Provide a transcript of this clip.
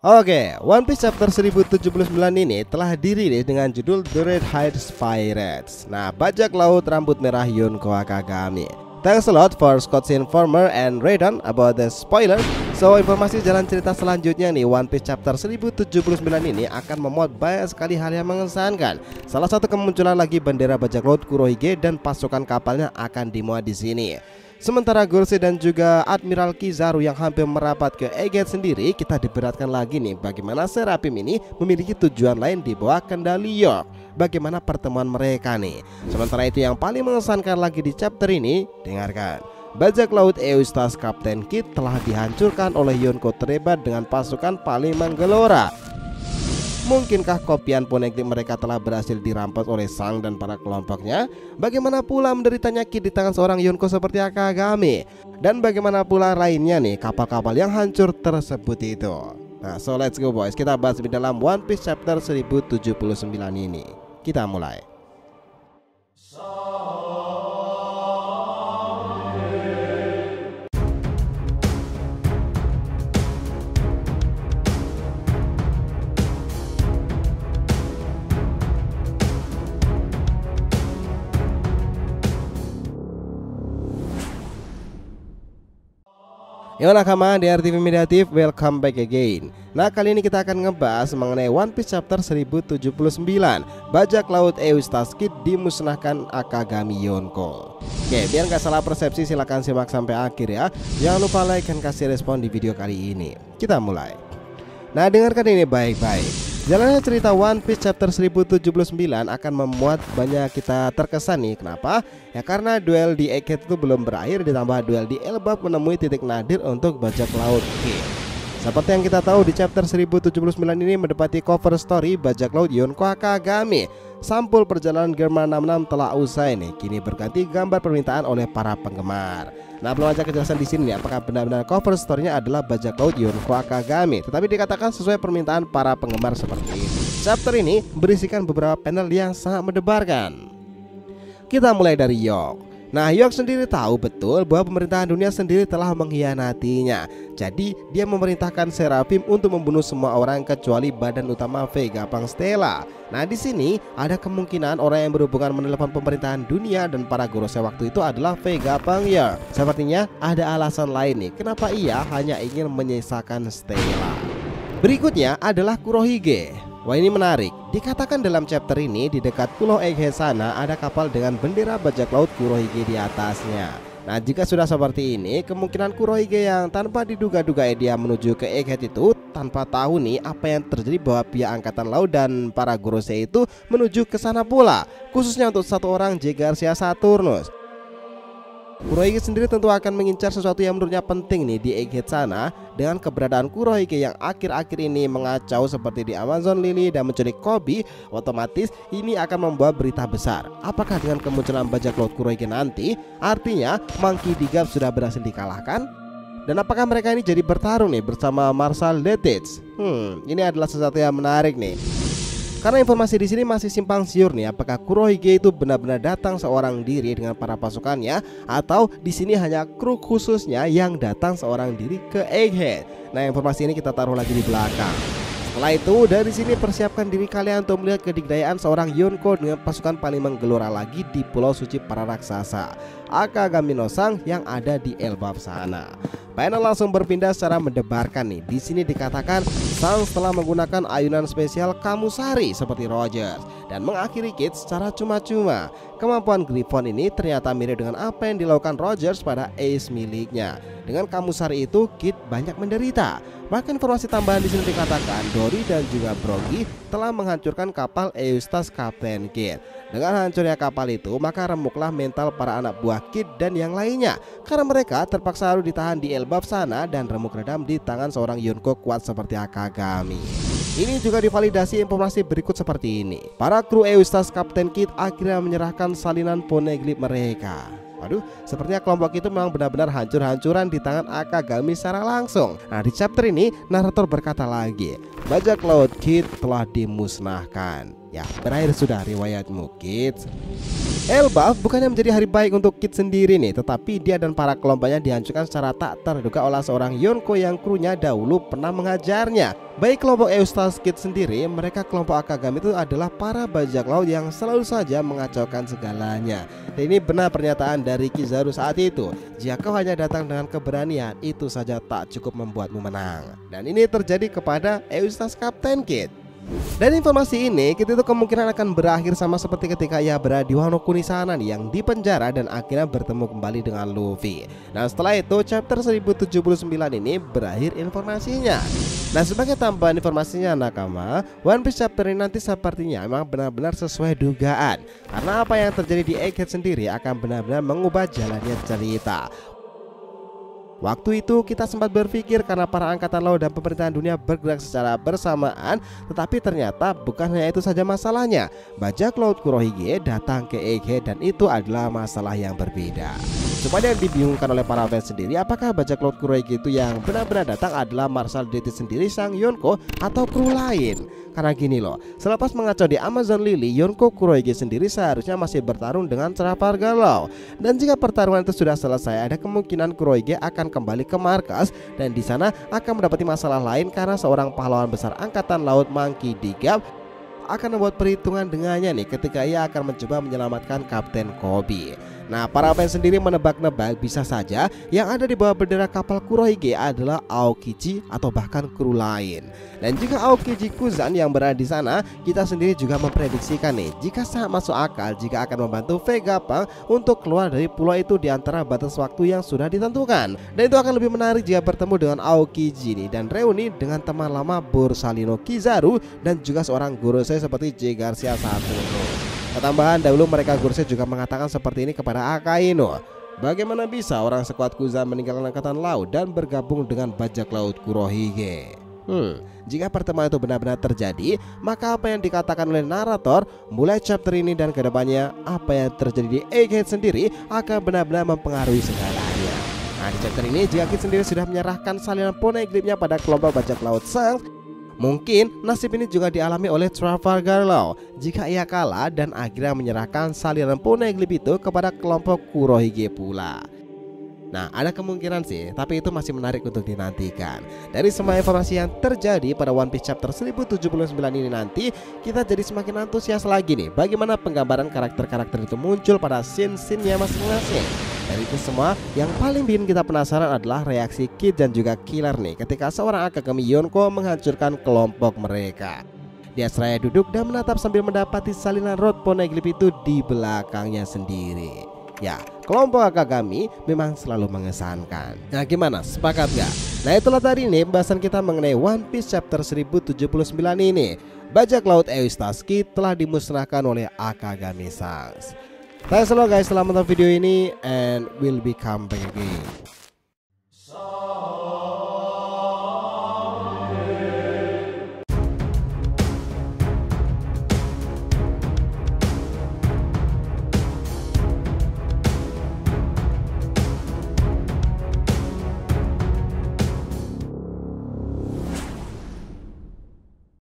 Oke, One Piece chapter 1079 ini telah dirilis dengan judul The Red Heights Pirates. Nah, bajak laut rambut merah Yonko Akagami. Thanks a lot for Scott's Informer and Raiden about the spoiler. So, informasi jalan cerita selanjutnya nih, One Piece chapter 1079 ini akan memuat banyak sekali hal yang mengesankan. Salah satu kemunculan lagi bendera bajak laut Kurohige dan pasukan kapalnya akan dimuat di sini. Sementara Gorosei dan juga Admiral Kizaru yang hampir merapat ke Egghead sendiri, kita diberatkan lagi nih bagaimana Seraphim ini memiliki tujuan lain di bawah kendali York. Bagaimana pertemuan mereka nih. Sementara itu yang paling mengesankan lagi di chapter ini, dengarkan. Bajak laut Eustace Captain Kidd telah dihancurkan oleh Yonko terhebat dengan pasukan paling menggelora. Mungkinkah kopian poneglyph mereka telah berhasil dirampas oleh Sang dan para kelompoknya? Bagaimana pula menderitanya Kidd di tangan seorang Yonko seperti Akagami? Dan bagaimana pula lainnya nih kapal-kapal yang hancur tersebut itu? Nah, so let's go boys, kita bahas di dalam One Piece chapter 1079 ini. Kita mulai. Yo nakama di RTV Mediatif, welcome back again. Nah, kali ini kita akan ngebahas mengenai One Piece chapter 1079, bajak laut Eustace Kidd dimusnahkan Akagami Yonko. Oke, biar nggak salah persepsi silahkan simak sampai akhir ya. Jangan lupa like dan kasih respon di video kali ini. Kita mulai. Nah, dengarkan ini baik-baik. Jalannya cerita One Piece chapter 1079 akan memuat banyak kita terkesan nih. Kenapa? Ya karena duel di Egghead itu belum berakhir, ditambah duel di Elbaf menemui titik nadir untuk bajak laut Kidd. Seperti yang kita tahu di chapter 1079 ini mendapati cover story bajak laut Yonko Akagami. Sampul perjalanan Germa 66 telah usai nih. Kini berganti gambar permintaan oleh para penggemar. Nah, belum ada kejelasan di sini apakah benar-benar cover story-nya adalah bajak laut Yonko Akagami, tetapi dikatakan sesuai permintaan para penggemar seperti itu. Chapter ini berisikan beberapa panel yang sangat mendebarkan. Kita mulai dari York. Nah, York sendiri tahu betul bahwa pemerintahan dunia sendiri telah mengkhianatinya. Jadi, dia memerintahkan Seraphim untuk membunuh semua orang kecuali badan utama Vegapunk Stella. Nah, di sini ada kemungkinan orang yang berhubungan menelepon pemerintahan dunia dan para Gorosei waktu itu adalah Vegapunk York. Sepertinya ada alasan lain nih kenapa ia hanya ingin menyisakan Stella. Berikutnya adalah Kurohige. Wah, ini menarik. Dikatakan dalam chapter ini di dekat Pulau Egghead sana ada kapal dengan bendera bajak laut Kurohige di atasnya. Nah, jika sudah seperti ini, kemungkinan Kurohige yang tanpa diduga-duga dia menuju ke Egghead itu tanpa tahu nih apa yang terjadi bahwa pihak angkatan laut dan para Gorosei itu menuju ke sana pula, khususnya untuk satu orang J. Garcia Saturnus. Kurohige sendiri tentu akan mengincar sesuatu yang menurutnya penting nih di Egghead sana. Dengan keberadaan Kurohige yang akhir-akhir ini mengacau seperti di Amazon Lily dan menculik Koby, otomatis ini akan membawa berita besar. Apakah dengan kemunculan bajak laut Kurohige nanti artinya Monkey D. Garp sudah berhasil dikalahkan? Dan apakah mereka ini jadi bertarung nih bersama Marshal Letich? Ini adalah sesuatu yang menarik nih. Karena informasi di sini masih simpang siur nih, apakah Kurohige itu benar-benar datang seorang diri dengan para pasukannya atau di sini hanya kru khususnya yang datang seorang diri ke Egghead. Nah, informasi ini kita taruh lagi di belakang. Setelah itu, dari sini persiapkan diri kalian untuk melihat kedigdayaan seorang Yonko dengan pasukan paling menggelora lagi di Pulau Suci para raksasa, Akagami no Sang yang ada di Elbaf sana. Panel langsung berpindah secara mendebarkan nih. Di sini dikatakan Sang setelah menggunakan ayunan spesial Kamusari seperti Rogers dan mengakhiri Kidd secara cuma-cuma. Kemampuan Griffon ini ternyata mirip dengan apa yang dilakukan Rogers pada Ace miliknya. Dengan Kamusari itu Kidd banyak menderita. Bahkan informasi tambahan di sini dikatakan Dory dan juga Brogy telah menghancurkan kapal Eustace Captain Kidd. Dengan hancurnya kapal itu, maka remuklah mental para anak buah Kidd dan yang lainnya, karena mereka terpaksa harus ditahan di Elbaf sana dan remuk redam di tangan seorang Yonko kuat seperti Akagami. Ini juga divalidasi informasi berikut seperti ini. Para kru Eustace Captain Kidd akhirnya menyerahkan salinan poneglyph mereka. Waduh, sepertinya kelompok itu memang benar-benar hancur-hancuran di tangan Akagami secara langsung. Nah, di chapter ini narator berkata lagi, bajak laut Kidd telah dimusnahkan. Ya, berakhir sudah riwayatmu, Kid. Elbaf bukannya menjadi hari baik untuk Kid sendiri nih, tetapi dia dan para kelompoknya dihancurkan secara tak terduga oleh seorang Yonko yang krunya dahulu pernah mengajarnya. Baik kelompok Eustace Kid sendiri, mereka kelompok Akagami itu adalah para bajak laut yang selalu saja mengacaukan segalanya. Dan ini benar pernyataan dari Kizaru saat itu. Jika kau hanya datang dengan keberanian, itu saja tak cukup membuatmu menang. Dan ini terjadi kepada Eustace Captain Kid. Dan informasi ini kita itu kemungkinan akan berakhir sama seperti ketika ia berada di Wano Kuni sana nih, yang dipenjara dan akhirnya bertemu kembali dengan Luffy. Nah setelah itu chapter 1079 ini berakhir informasinya. Nah sebagai tambahan informasinya nakama, One Piece chapter ini nanti sepertinya memang benar-benar sesuai dugaan, karena apa yang terjadi di Egghead sendiri akan benar-benar mengubah jalannya cerita. Waktu itu kita sempat berpikir karena para angkatan laut dan pemerintahan dunia bergerak secara bersamaan, tetapi ternyata bukan hanya itu saja masalahnya. Bajak laut Kurohige datang ke Egghead dan itu adalah masalah yang berbeda. Cuma yang dibingungkan oleh para fans sendiri, apakah bajak laut Kurohige itu yang benar-benar datang adalah Marshal Deity sendiri sang Yonko atau kru lain? Karena gini loh, selepas mengacau di Amazon Lily, Yonko Kurohige sendiri seharusnya masih bertarung dengan Trafalgar Law. Dan jika pertarungan itu sudah selesai, ada kemungkinan Kurohige akan kembali ke markas dan di sana akan mendapati masalah lain karena seorang pahlawan besar angkatan laut Monkey D. Gap akan membuat perhitungan dengannya nih ketika ia akan mencoba menyelamatkan Kapten Kobe. Nah para fans sendiri menebak-nebak bisa saja yang ada di bawah bendera kapal Kurohige adalah Aokiji atau bahkan kru lain. Dan jika Aokiji Kuzan yang berada di sana, kita sendiri juga memprediksikan nih jika sangat masuk akal jika akan membantu Vegapunk untuk keluar dari pulau itu di antara batas waktu yang sudah ditentukan. Dan itu akan lebih menarik jika bertemu dengan Aokiji nih dan reuni dengan teman lama Borsalino Kizaru dan juga seorang Gorosei seperti J. Garcia Satono. Ketambahan dahulu mereka Gorosei juga mengatakan seperti ini kepada Akainu. Bagaimana bisa orang sekuat Kuzan meninggalkan angkatan laut dan bergabung dengan bajak laut Kurohige? Jika pertemuan itu benar-benar terjadi, maka apa yang dikatakan oleh narator mulai chapter ini dan kedepannya, apa yang terjadi di Egghead sendiri akan benar-benar mempengaruhi segalanya. Nah di chapter ini jika Kid sendiri sudah menyerahkan salinan poneglyphnya pada kelompok bajak laut Shanks, mungkin nasib ini juga dialami oleh Trafalgar Law jika ia kalah dan akhirnya menyerahkan salinan poneglyph itu kepada kelompok Kurohige pula. Nah ada kemungkinan sih, tapi itu masih menarik untuk dinantikan. Dari semua informasi yang terjadi pada One Piece chapter 1079 ini nanti, kita jadi semakin antusias lagi nih bagaimana penggambaran karakter-karakter itu muncul pada scene-scene-nya masing-masing. Dari itu semua, yang paling bikin kita penasaran adalah reaksi Kid dan juga Killer nih ketika seorang Akagami Yonko menghancurkan kelompok mereka. Dia seraya duduk dan menatap sambil mendapati salinan rod poneglyph itu di belakangnya sendiri. Ya, kelompok Akagami memang selalu mengesankan. Nah gimana, sepakat gak? Nah itulah tadi nih pembahasan kita mengenai One Piece chapter 1079 ini. Bajak laut Eustace Kid telah dimusnahkan oleh Akagami Shanks. Thanks a lot guys telah menonton video ini, and we'll be come back again.